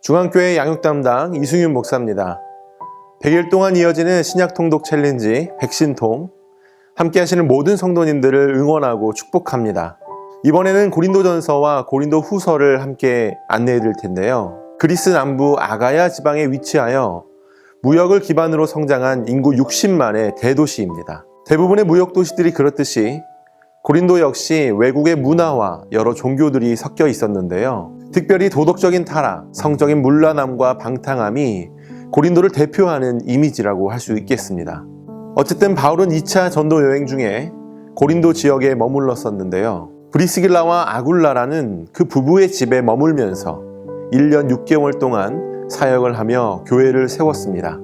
중앙교회 양육 담당 이승윤 목사입니다. 100일 동안 이어지는 신약 통독 챌린지 백신통, 함께 하시는 모든 성도님들을 응원하고 축복합니다. 이번에는 고린도전서와 고린도 후서를 함께 안내해 드릴 텐데요. 그리스 남부 아가야 지방에 위치하여 무역을 기반으로 성장한 인구 60만의 대도시입니다. 대부분의 무역 도시들이 그렇듯이 고린도 역시 외국의 문화와 여러 종교들이 섞여 있었는데요. 특별히 도덕적인 타락, 성적인 문란함과 방탕함이 고린도를 대표하는 이미지라고 할 수 있겠습니다. 어쨌든 바울은 2차 전도 여행 중에 고린도 지역에 머물렀었는데요. 브리스길라와 아굴라라는 그 부부의 집에 머물면서 1년 6개월 동안 사역을 하며 교회를 세웠습니다.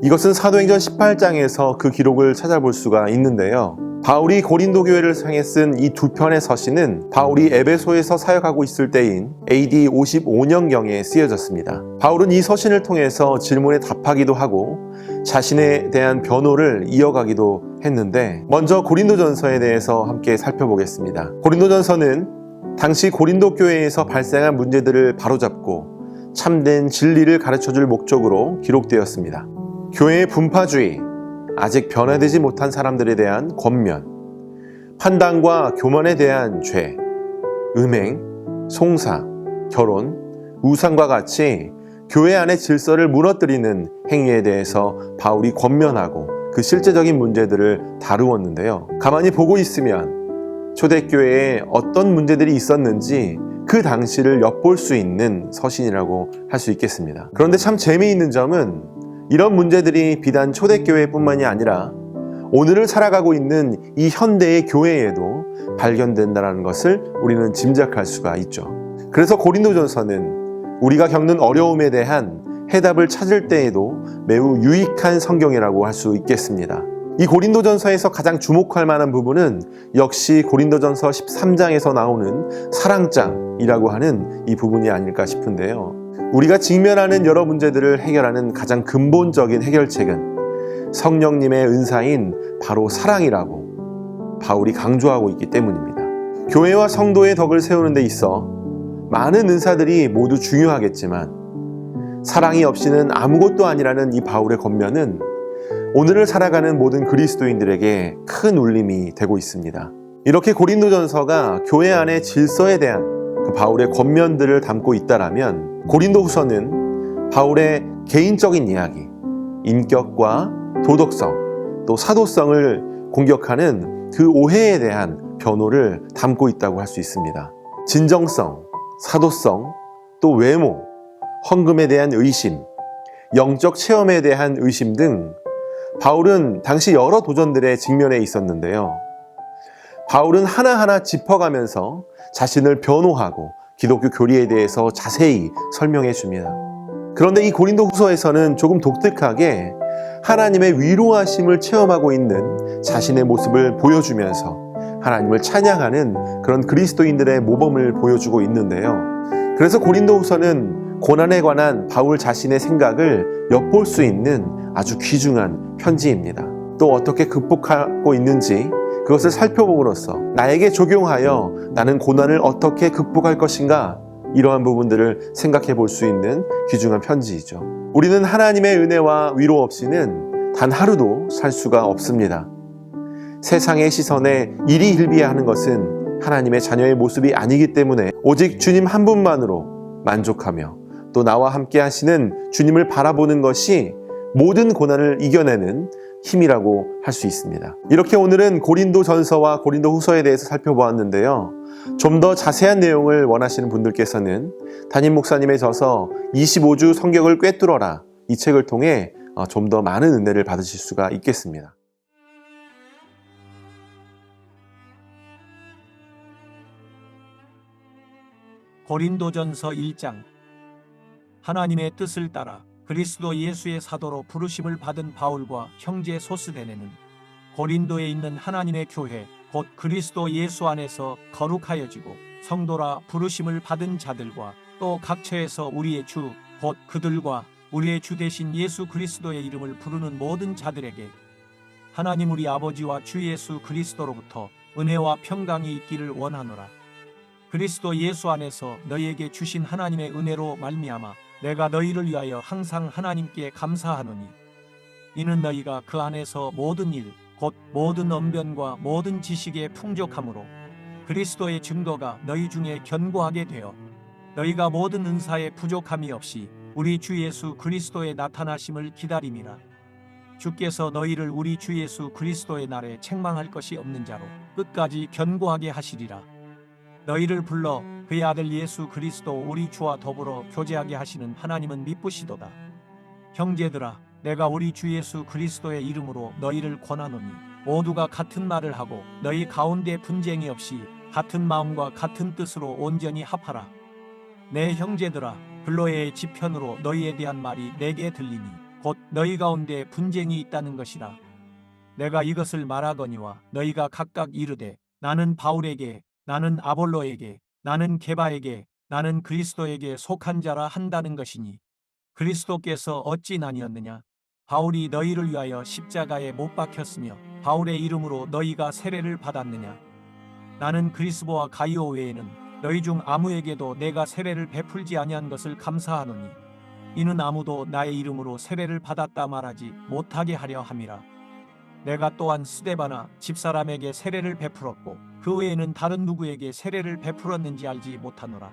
이것은 사도행전 18장에서 그 기록을 찾아볼 수가 있는데요. 바울이 고린도 교회를 향해 쓴 이 두 편의 서신은 바울이 에베소에서 사역하고 있을 때인 AD 55년경에 쓰여졌습니다. 바울은 이 서신을 통해서 질문에 답하기도 하고 자신에 대한 변호를 이어가기도 했는데, 먼저 고린도전서에 대해서 함께 살펴보겠습니다. 고린도전서는 당시 고린도 교회에서 발생한 문제들을 바로잡고 참된 진리를 가르쳐줄 목적으로 기록되었습니다. 교회의 분파주의, 아직 변화되지 못한 사람들에 대한 권면, 판단과 교만에 대한 죄, 음행, 송사, 결혼, 우상과 같이 교회 안의 질서를 무너뜨리는 행위에 대해서 바울이 권면하고 그 실제적인 문제들을 다루었는데요. 가만히 보고 있으면 초대교회에 어떤 문제들이 있었는지 그 당시를 엿볼 수 있는 서신이라고 할 수 있겠습니다. 그런데 참 재미있는 점은 이런 문제들이 비단 초대교회뿐만이 아니라 오늘을 살아가고 있는 이 현대의 교회에도 발견된다는 것을 우리는 짐작할 수가 있죠. 그래서 고린도전서는 우리가 겪는 어려움에 대한 해답을 찾을 때에도 매우 유익한 성경이라고 할 수 있겠습니다. 이 고린도전서에서 가장 주목할 만한 부분은 역시 고린도전서 13장에서 나오는 사랑장이라고 하는 이 부분이 아닐까 싶은데요. 우리가 직면하는 여러 문제들을 해결하는 가장 근본적인 해결책은 성령님의 은사인 바로 사랑이라고 바울이 강조하고 있기 때문입니다. 교회와 성도의 덕을 세우는 데 있어 많은 은사들이 모두 중요하겠지만 사랑이 없이는 아무것도 아니라는 이 바울의 권면은 오늘을 살아가는 모든 그리스도인들에게 큰 울림이 되고 있습니다. 이렇게 고린도전서가 교회 안의 질서에 대한 그 바울의 권면들을 담고 있다라면, 고린도후서는 바울의 개인적인 이야기, 인격과 도덕성, 또 사도성을 공격하는 그 오해에 대한 변호를 담고 있다고 할 수 있습니다. 진정성, 사도성, 또 외모, 헌금에 대한 의심, 영적 체험에 대한 의심 등 바울은 당시 여러 도전들에 직면해 있었는데요. 바울은 하나하나 짚어가면서 자신을 변호하고 기독교 교리에 대해서 자세히 설명해 줍니다. 그런데 이 고린도 후서에서는 조금 독특하게 하나님의 위로하심을 체험하고 있는 자신의 모습을 보여주면서 하나님을 찬양하는 그런 그리스도인들의 모범을 보여주고 있는데요. 그래서 고린도 후서는 고난에 관한 바울 자신의 생각을 엿볼 수 있는 아주 귀중한 편지입니다. 또 어떻게 극복하고 있는지 그것을 살펴봄으로써 나에게 적용하여 나는 고난을 어떻게 극복할 것인가, 이러한 부분들을 생각해 볼 수 있는 귀중한 편지이죠. 우리는 하나님의 은혜와 위로 없이는 단 하루도 살 수가 없습니다. 세상의 시선에 일희일비하는 것은 하나님의 자녀의 모습이 아니기 때문에 오직 주님 한 분만으로 만족하며 또 나와 함께 하시는 주님을 바라보는 것이 모든 고난을 이겨내는 힘이라고 할 수 있습니다. 이렇게 오늘은 고린도전서와 고린도후서에 대해서 살펴보았는데요. 좀 더 자세한 내용을 원하시는 분들께서는 담임 목사님의 저서 25주 성경을 꿰뚫어라, 이 책을 통해 좀 더 많은 은혜를 받으실 수가 있겠습니다. 고린도전서 1장. 하나님의 뜻을 따라 그리스도 예수의 사도로 부르심을 받은 바울과 형제 소스데네는 고린도에 있는 하나님의 교회 곧 그리스도 예수 안에서 거룩하여지고 성도라 부르심을 받은 자들과 또 각처에서 우리의 주 곧 그들과 우리의 주 되신 예수 그리스도의 이름을 부르는 모든 자들에게 하나님 우리 아버지와 주 예수 그리스도로부터 은혜와 평강이 있기를 원하노라. 그리스도 예수 안에서 너희에게 주신 하나님의 은혜로 말미암아 내가 너희를 위하여 항상 하나님께 감사하노니 이는 너희가 그 안에서 모든 일 곧 모든 언변과 모든 지식에 풍족함으로 그리스도의 증거가 너희 중에 견고하게 되어 너희가 모든 은사에 부족함이 없이 우리 주 예수 그리스도의 나타나심을 기다림이라. 주께서 너희를 우리 주 예수 그리스도의 날에 책망할 것이 없는 자로 끝까지 견고하게 하시리라. 너희를 불러 그의 아들 예수 그리스도 우리 주와 더불어 교제하게 하시는 하나님은 미쁘시도다. 형제들아, 내가 우리 주 예수 그리스도의 이름으로 너희를 권하노니 모두가 같은 말을 하고 너희 가운데 분쟁이 없이 같은 마음과 같은 뜻으로 온전히 합하라. 내 형제들아, 블로에의 지편으로 너희에 대한 말이 내게 들리니 곧 너희 가운데 분쟁이 있다는 것이라. 내가 이것을 말하거니와 너희가 각각 이르되 나는 바울에게, 나는 아볼로에게, 나는 게바에게, 나는 그리스도에게 속한 자라 한다는 것이니 그리스도께서 어찌 나뉘었느냐? 바울이 너희를 위하여 십자가에 못 박혔으며 바울의 이름으로 너희가 세례를 받았느냐? 나는 그리스보와 가이오 외에는 너희 중 아무에게도 내가 세례를 베풀지 아니한 것을 감사하노니 이는 아무도 나의 이름으로 세례를 받았다 말하지 못하게 하려 함이라. 내가 또한 스데바나 집사람에게 세례를 베풀었고 그 외에는 다른 누구에게 세례를 베풀었는지 알지 못하노라.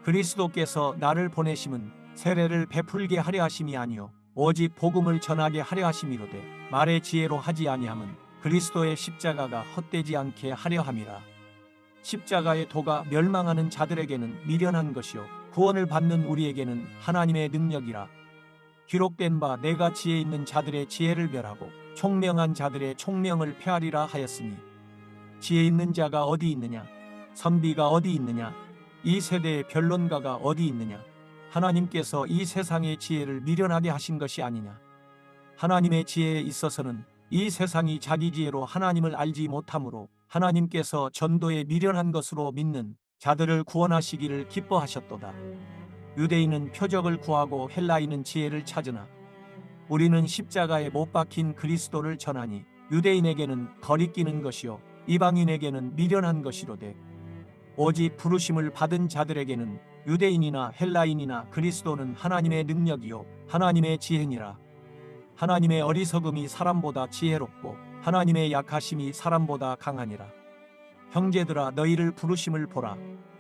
그리스도께서 나를 보내심은 세례를 베풀게 하려 하심이 아니요 오직 복음을 전하게 하려 하심이로되 말의 지혜로 하지 아니함은 그리스도의 십자가가 헛되지 않게 하려 함이라. 십자가의 도가 멸망하는 자들에게는 미련한 것이요 구원을 받는 우리에게는 하나님의 능력이라. 기록된 바 내가 지혜 있는 자들의 지혜를 멸하고 총명한 자들의 총명을 폐하리라 하였으니 지혜 있는 자가 어디 있느냐? 선비가 어디 있느냐? 이 세대의 변론가가 어디 있느냐? 하나님께서 이 세상의 지혜를 미련하게 하신 것이 아니냐? 하나님의 지혜에 있어서는 이 세상이 자기 지혜로 하나님을 알지 못하므로 하나님께서 전도에 미련한 것으로 믿는 자들을 구원하시기를 기뻐하셨도다. 유대인은 표적을 구하고 헬라인은 지혜를 찾으나 우리는 십자가에 못 박힌 그리스도를 전하니 유대인에게는 거리끼는 것이요 이방인에게는 미련한 것이로되 오직 부르심을 받은 자들에게는 유대인이나 헬라인이나 그리스도는 하나님의 능력이요 하나님의 지혜니라. 하나님의 어리석음이 사람보다 지혜롭고 하나님의 약하심이 사람보다 강하니라. 형제들아, 너희를 부르심을 보라.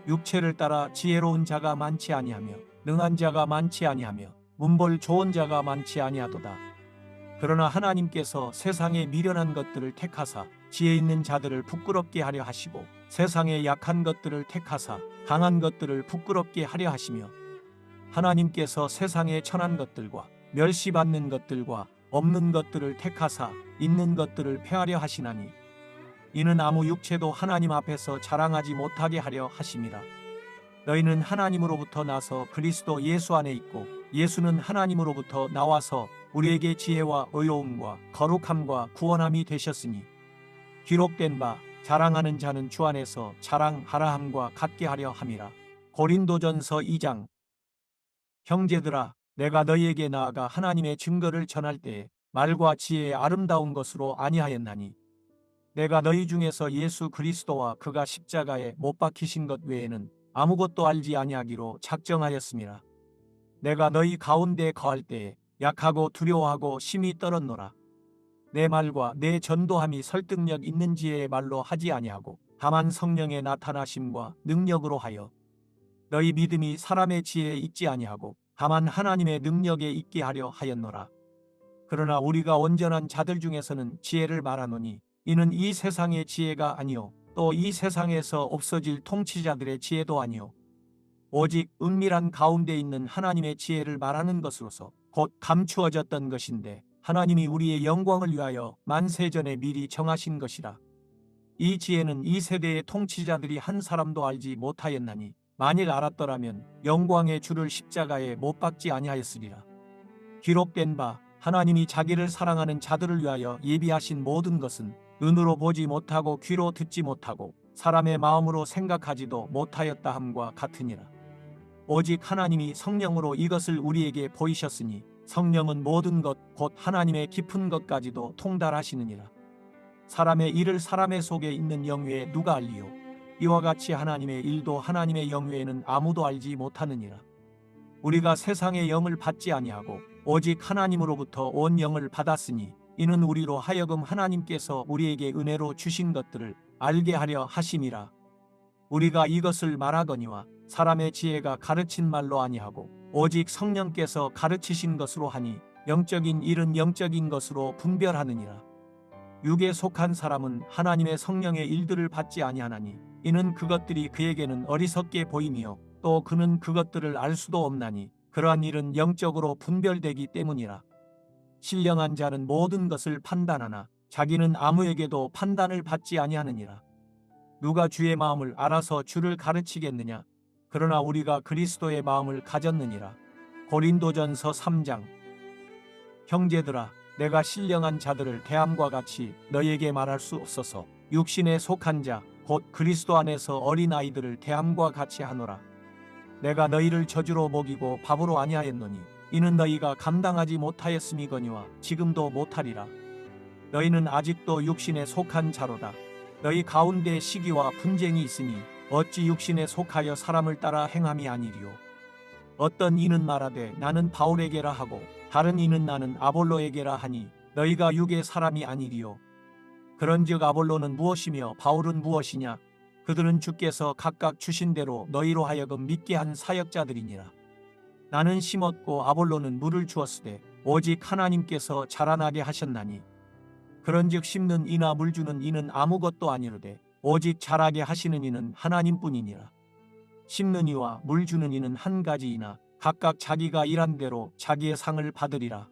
육체를 따라 지혜로운 자가 많지 아니하며 능한 자가 많지 아니하며 문벌 좋은 자가 많지 아니하도다. 그러나 하나님께서 세상의 미련한 것들을 택하사 지혜 있는 자들을 부끄럽게 하려 하시고 세상의 약한 것들을 택하사 강한 것들을 부끄럽게 하려 하시며 하나님께서 세상의 천한 것들과 멸시받는 것들과 없는 것들을 택하사 있는 것들을 폐하려 하시나니 이는 아무 육체도 하나님 앞에서 자랑하지 못하게 하려 하심이라. 너희는 하나님으로부터 나서 그리스도 예수 안에 있고 예수는 하나님으로부터 나와서 우리에게 지혜와 의로움과 거룩함과 구원함이 되셨으니 기록된 바 자랑하는 자는 주 안에서 자랑하라 함과 같게 하려 함이라. 고린도전서 2장. 형제들아, 내가 너희에게 나아가 하나님의 증거를 전할 때에 말과 지혜의 아름다운 것으로 아니하였나니 내가 너희 중에서 예수 그리스도와 그가 십자가에 못 박히신 것 외에는 아무것도 알지 아니하기로 작정하였음이라. 내가 너희 가운데 거할 때에 약하고 두려워하고 심히 떨었노라. 내 말과 내 전도함이 설득력 있는 지혜의 말로 하지 아니하고 다만 성령의 나타나심과 능력으로 하여 너희 믿음이 사람의 지혜에 있지 아니하고 다만 하나님의 능력에 있게 하려 하였노라. 그러나 우리가 온전한 자들 중에서는 지혜를 말하노니 이는 이 세상의 지혜가 아니요 또 이 세상에서 없어질 통치자들의 지혜도 아니요 오직 은밀한 가운데 있는 하나님의 지혜를 말하는 것으로서 곧 감추어졌던 것인데 하나님이 우리의 영광을 위하여 만세전에 미리 정하신 것이라. 이 지혜는 이 세대의 통치자들이 한 사람도 알지 못하였나니 만일 알았더라면 영광의 주를 십자가에 못 박지 아니하였으리라. 기록된 바 하나님이 자기를 사랑하는 자들을 위하여 예비하신 모든 것은 눈으로 보지 못하고 귀로 듣지 못하고 사람의 마음으로 생각하지도 못하였다 함과 같으니라. 오직 하나님이 성령으로 이것을 우리에게 보이셨으니 성령은 모든 것 곧 하나님의 깊은 것까지도 통달하시느니라. 사람의 일을 사람의 속에 있는 영외에 누가 알리요? 이와 같이 하나님의 일도 하나님의 영외에는 아무도 알지 못하느니라. 우리가 세상의 영을 받지 아니하고 오직 하나님으로부터 온 영을 받았으니 이는 우리로 하여금 하나님께서 우리에게 은혜로 주신 것들을 알게 하려 하심이라. 우리가 이것을 말하거니와 사람의 지혜가 가르친 말로 아니하고 오직 성령께서 가르치신 것으로 하니 영적인 일은 영적인 것으로 분별하느니라. 육에 속한 사람은 하나님의 성령의 일들을 받지 아니하나니 이는 그것들이 그에게는 어리석게 보이며 또 그는 그것들을 알 수도 없나니 그러한 일은 영적으로 분별되기 때문이라. 신령한 자는 모든 것을 판단하나 자기는 아무에게도 판단을 받지 아니하느니라. 누가 주의 마음을 알아서 주를 가르치겠느냐? 그러나 우리가 그리스도의 마음을 가졌느니라. 고린도전서 3장. 형제들아, 내가 신령한 자들을 대함과 같이 너희에게 말할 수 없어서 육신에 속한 자 곧 그리스도 안에서 어린 아이들을 대함과 같이 하노라. 내가 너희를 저주로 먹이고 밥으로 아니하였노니 이는 너희가 감당하지 못하였음이거니와 지금도 못하리라. 너희는 아직도 육신에 속한 자로다. 너희 가운데 시기와 분쟁이 있으니 어찌 육신에 속하여 사람을 따라 행함이 아니리요. 어떤 이는 말하되 나는 바울에게라 하고 다른 이는 나는 아볼로에게라 하니 너희가 육의 사람이 아니리요. 그런즉 아볼로는 무엇이며 바울은 무엇이냐? 그들은 주께서 각각 주신 대로 너희로 하여금 믿게 한 사역자들이니라. 나는 심었고 아볼로는 물을 주었으되 오직 하나님께서 자라나게 하셨나니 그런즉 심는 이나 물 주는 이는 아무것도 아니로되 오직 자라게 하시는 이는 하나님뿐이니라. 심는 이와 물 주는 이는 한 가지이나 각각 자기가 일한 대로 자기의 상을 받으리라.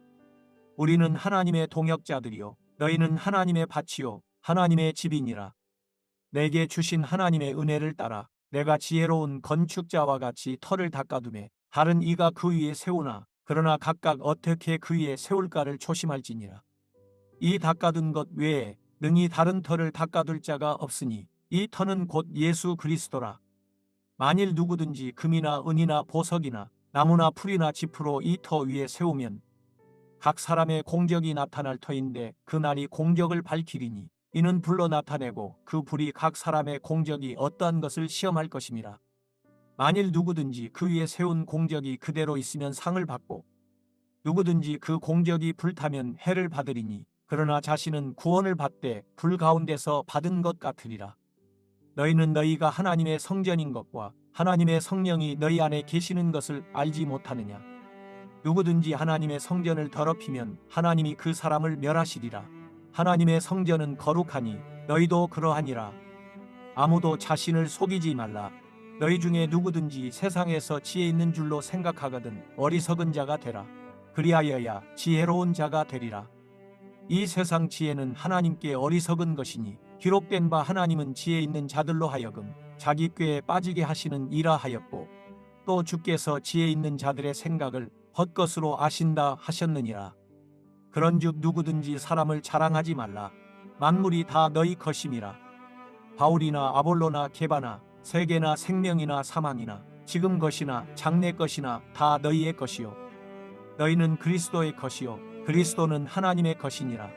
우리는 하나님의 동역자들이요 너희는 하나님의 밭이요 하나님의 집이니라. 내게 주신 하나님의 은혜를 따라 내가 지혜로운 건축자와 같이 터를 닦아두매 다른 이가 그 위에 세우나 그러나 각각 어떻게 그 위에 세울까를 조심할지니라. 이 닦아둔 것 외에 능히 다른 터를 닦아둘 자가 없으니 이 터는 곧 예수 그리스도라. 만일 누구든지 금이나 은이나 보석이나 나무나 풀이나 짚으로 이 터 위에 세우면 각 사람의 공적이 나타날 터인데 그 날이 공적을 밝히리니 이는 불로 나타내고 그 불이 각 사람의 공적이 어떠한 것을 시험할 것임이라. 만일 누구든지 그 위에 세운 공적이 그대로 있으면 상을 받고 누구든지 그 공적이 불타면 해를 받으리니 그러나 자신은 구원을 받되 불 가운데서 받은 것 같으리라. 너희는 너희가 하나님의 성전인 것과 하나님의 성령이 너희 안에 계시는 것을 알지 못하느냐? 누구든지 하나님의 성전을 더럽히면 하나님이 그 사람을 멸하시리라. 하나님의 성전은 거룩하니 너희도 그러하니라. 아무도 자신을 속이지 말라. 너희 중에 누구든지 세상에서 지혜 있는 줄로 생각하거든 어리석은 자가 되라. 그리하여야 지혜로운 자가 되리라. 이 세상 지혜는 하나님께 어리석은 것이니 기록된 바 하나님은 지혜 있는 자들로 하여금 자기 꾀에 빠지게 하시는 이라 하였고 또 주께서 지혜 있는 자들의 생각을 헛것으로 아신다 하셨느니라. 그런즉 누구든지 사람을 자랑하지 말라. 만물이 다 너희 것임이라. 바울이나 아볼로나 게바나 세계나 생명이나 사망이나 지금 것이나 장래 것이나 다 너희의 것이요 너희는 그리스도의 것이요 그리스도는 하나님의 것이니라.